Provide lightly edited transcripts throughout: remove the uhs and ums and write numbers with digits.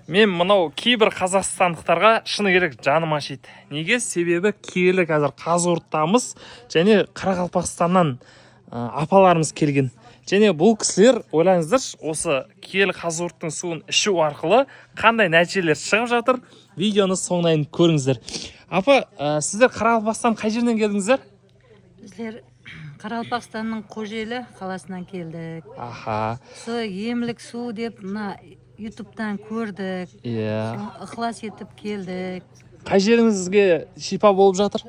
Мен мынау кейбір қазақстандықтарға шыны керек жаным ашиды. Неге? Себебі киелі қазір Қазығұрттамыз және Қарақалпақстаннан апаларымыз келген. Және бұл кісілер ойлаңыздаршы, осы киелі Қазығұрттың суын ішу арқылы қандай нәтижелер шығып жатыр. Видеоны соңынан көріңіздер. Апа, сіздер Қарақалпақстан қай жерден келдіңіздер? Біздер Қарақалпақстанның Қожелі қаласынан келдік. Аха. Емлік су деп мына ютубтан көрдік. Ықылас етіп келдік. Қай жеріңізге шипа болып жатыр?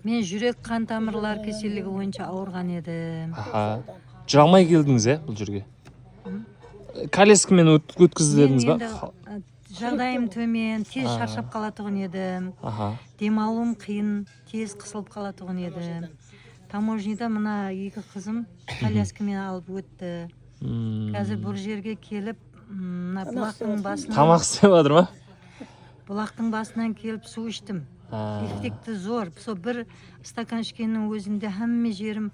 Мен жүрек қан тамырлар кеселігі бойынша ауырған едім. Аха. Жүре алмай келдіңіз бұл жерге? Колескамен өткізілдіңіз ба? Жағдайым төмен, тез шаршап қалатұғын едім. Демалуым қиын, тез қысылып қалатұғын едім. Таможнida мына екі қызым коляскамен алып өтті. Қазір бұл жерге келіп, бұлақтың басынан... Тамақ істеп жатыр ма? Бұлақтың басынан келіп су іштім. Ефекті зор. Сол бір стакан ішкеннің өзінде әмме жерім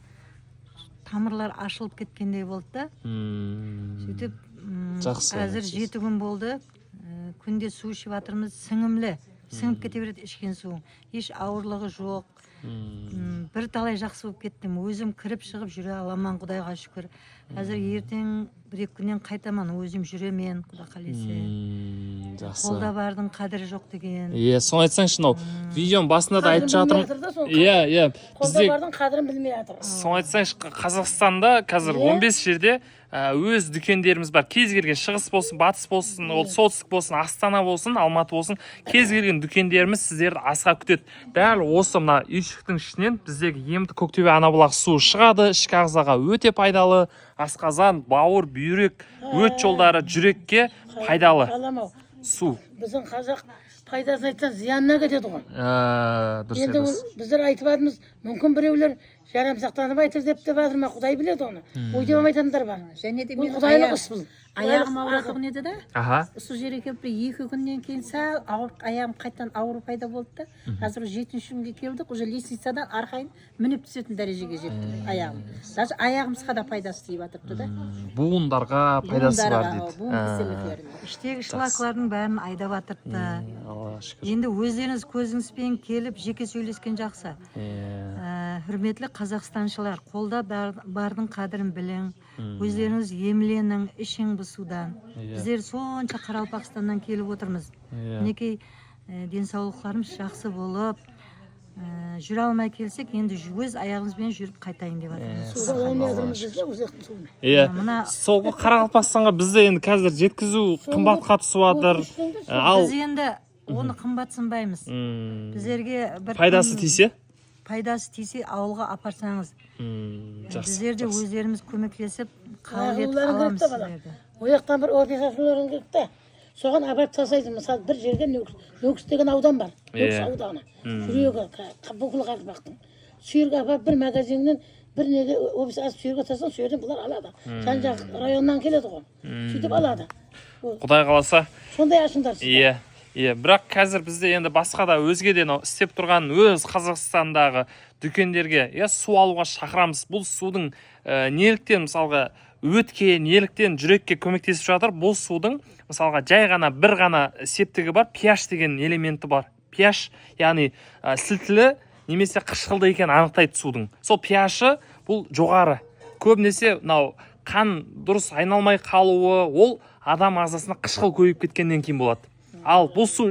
тамырлар ашылып кеткендей болды да. Сөйтіп, қазір 7 күн болды. Күнде су ішіп жатырмыз, сіңімлі. Сіңіп кете береді ішкен су. Еш ауырлығы жоқ. Бір талай жақсы болып кеттім. Өзім кіріп шығып жүре аламан, Құдайға шүкір. Қазір ертең 1-2 күннен қайтаман, өзім жүремен, Құда қалесе. Қолда бардың қадірі жоқ деген. Соны айтсаңшы, видеоның басында да айтып жатырмын. Қолда бардың қадірін білмей жатыр. Соны айтсаңшы, Қазақстанда қазір 15 жерде өз дүкендеріміз бар. Кез келген шығыс болсын, батыс болсын, солтүстік болсын, Астана болсын, Алматы болсын, кез келген дүкендеріміз сіздерді асыға күтеді. Дәл осы мына үйшіктің ішінен біздегі емді Көктөбе Анабұлақ суы шығады. Ішкі ағзаға өте пайдалы. Асқазан, бауыр, бүйрек, өт жолдары, жүрекке пайдалы су. Біздің қазақ пайдасын айтсан зиянына кетеді ғой. Енді біздер айтып жатырмыз, мүмкін біреулер жарамсақтанып айтыр деп жатыр ма, Құдай біледі оны. Ой деп айтатындар бар. Және де бұл құдайлық іс бұл. Аяғым ауырған еді да. Сол жерге келіп 2 күннен кейін сәл аяғым қайтадан ауыру пайда болды да. Қазір 7-ші күнге келдік, уже лестницадан арқайын мініп түсетін дәрежеге жетті аяғым. Даже аяғымызға да пайдасы тиіп жатырды да. Буындарға пайдасы бар дейді. Іштегі шлаклардың бәрін айдап жатырды. Енді өздеріңіз көзіңізбен келіп жеке сөйлескен жақсы. Хүрметлі қазақстаншылар, қолда бардың қадірін білің. Өздеріңіз емленің, ішің бұл судан. Біздер сонша Қарақалпақстаннан келіп отырмыз. Мінекей денсаулықтарымыз жақсы болып, жүре алмай келсек, енді өз аяғымызбен жүріп қайтайын деп жатырмыз. Сол Қарақалпақстанға бізде енді қазір жеткізу қымбатқа түсіп жатыр. Біз енді оны қымбат сынбаймыз. Біздерге бір пайдасы тисе? Пайдасы тисе, ауылға апарсаңыз. Біздерде өздеріміз көмектесіп, қабілет аламыз сіздерді. Ояқтан бір ордесашыларың керекті. Соған апарып тасайды. Мысалы, бір жерге Нөкіс деген аудан бар. Нөкіс ауданы. Жүрегі, бүкіл Қарақалпақтың. Сүйерге апарып бір магазиннен бір неге офис асып сүйерге тастан, сүйерден бұлар алады. Жан-жақ районнан келеді ғой. Сөйтіп алады. Құдай қаласа. Сондай ашыңдар. Бірақ қазір бізде енді басқа да өзгеден істеп тұрған өз Қазақстандағы дүкендерге су алуға шақырамыз. Бұл судың неліктен мысалға өтке, неліктен жүрекке көмектесіп жатыр. Бұл судың мысалға жай ғана бір ғана септігі бар, pH деген элементі бар. pH, яғни сілтілі немесе қышқылды екенін анықтайды судың. Сол pH-ы бұл жоғары. Көбінесе қан дұрыс айналмай қалуы, ол адам ағзасына қышқыл көбейіп кеткеннен кейін болады. Ал бұл су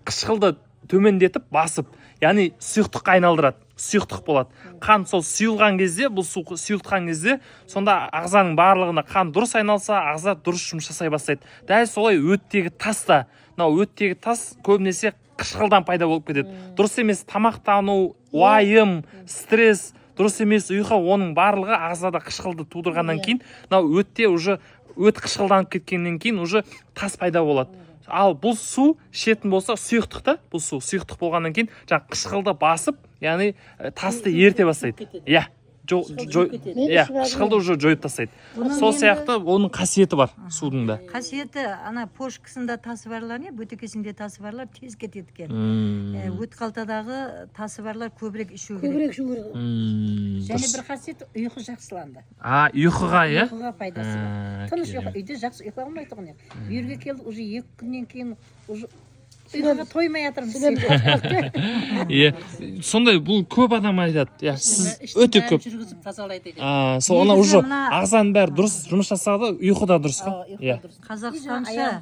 қышқылды төмендетіп басып, яғни сұйықтыққа айналдырады, сұйықтық болады. Қан сол сұйылған кезде, бұл су сұйылтқан кезде, сонда ағзаның барлығына қан дұрыс айналса, ағза дұрыс жұмыс жасай бастайды. Дәл солай өттегі тас та, өттегі тас көбінесе қышқылдан пайда болып кетеді. Дұрыс емес тамақтану, уайым, стресс, дұрыс емес ұйқы, оның барлығы ағзада қышқылды тудырғаннан кейін, өтте уже өт қышқылданып кеткеннен кейін уже тас пайда болады. Ал бұл су ішетін болса сұйықтықта, бұл су сұйықтық болғаннан кейін қышқылды басып, яғни тасты ерте бастайды. қышқылды уже жойып тастайды. Сол сияқты оның қасиеті бар судың да. Қасиеті ана пошкасында тасы барлар не, бөтекесінде тасы барлар тез кетеді екен. Өт қалтадағы тасы барлар көбірек ішу керек. Көбірек ішу керек. Және бір қасиеті ұйқы жақсыланды. Ұйқыға, иә? Ұйқыға пайдасы бар. Тыныш ұйқы, үйде жақсы ұйқы алмай тұғын. Bu yerге келдік, уже 2 күннен кейін уже ұйқыға тоймай жатырмыз. Сондай бұл көп адам айтады. Сіз өте көп. Жүргізіп тазалайды деп. Сол она уже ағзаның бәрі дұрыс жұмыс жасады, ұйқы да дұрыс қой. Қазақстанша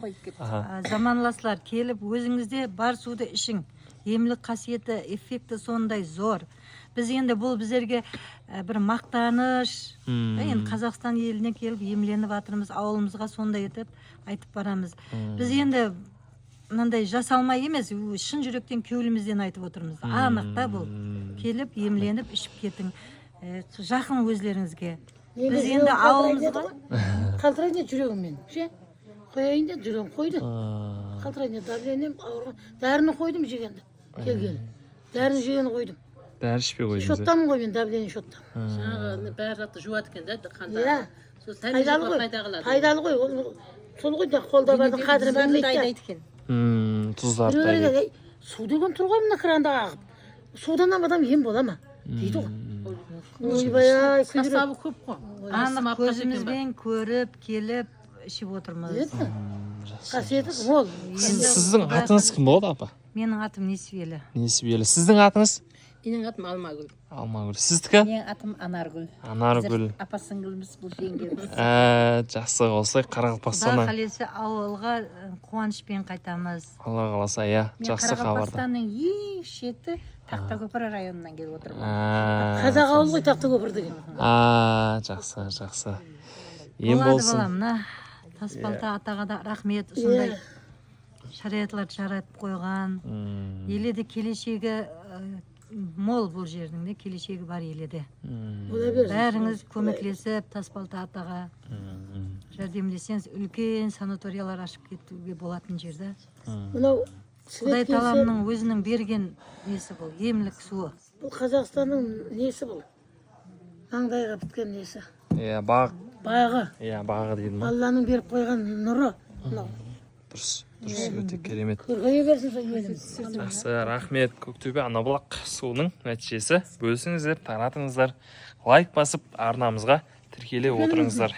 заманластар келіп өзіңізде бар суды ішің. Емлік қасиеті, эффекті сондай зор. Біз енді бұл біздерге бір мақтаныш. Енді Қазақстан еліне келіп емленіп жатырмыз, ауылымызға сондай етіп айтып барамыз. Біз енді мынандай жасалмай емес, шын жүректен кеуілімізден айтып отырмыз. Анықта бұл. Келіп емленіп ішіп кетің. Жақын өзлеріңізге. Біз енді ауылымызға Қалтырайын жүрегіммен. Қояйын да жүрегім қойды. Қалтырайын давлением ауырған. Дәріні қойдым жегенді. Келген. Дәріні жегені қойдым. Дәрі ішпей қойдыңыз. Шоттамын ғой мен, давление шоттам. Жаңағы бәрі затты жуат екен да қанда. Иә. Пайдалы ғой. Сол ғой да қолда бардың қадірін білмейді. Тұздарды да. Су деген тұр ғой мына кранда ағып. Судан адам ем бола ма? Дейді ғой. Ойбай, Составы көп қой. анық көзімізбен көріп, келіп, ішіп отырмыз. қасиеті мол. Сіздің атыңыз кім болады, апа? Менің атым Несібелі. Несібелі. Сіздің атыңыз? Менің атым Алмагүл. Алмагүл. Сіздікі? Менің атым Анаргүл. Анаргүл. Апа сіңіліміз, бұл жеңгеміз. Жақсы болса, Құда Қарақалпақстаннан. қалесе ауылға қуанышпен қайтамыз. Алла қаласа, иә, Мен жақсы хабарды. Қарақалпақстанның ең шеті Тақтакөпір районынан келіп отырмын. Қазақ ауыл ғой Тақтакөпір деген. Жақсы. Ем Болады болсын. балам, мына Тасбалта атаға да рахмет, сондай шариғатларды жаратып қойған. Еледе келешегі мол бұл жердің де, келешегі бар еледе. Бәріңіз көмеклесіп Тасбалта атаға жәрдемдесеңіз, үлкен санаториялар ашып кетуге болатын жерде. Мынау Құдай таламның өзінің берген несі бұл, емлік суы. бұл Қазақстанның несі бұл? Маңдайға біткен несі? Бағы. Бағы. Бағы дейді ма? Алланың беріп қойған нұры. Дұрыс, өте керемет. Көргейе берсін сол еліміз. Жақсы, рахмет. Көктөбе Анабұлақ суының нәтижесі. Бөлісіңіздер, таратыңыздар. Лайк басып арнамызға тіркеле отырыңыздар.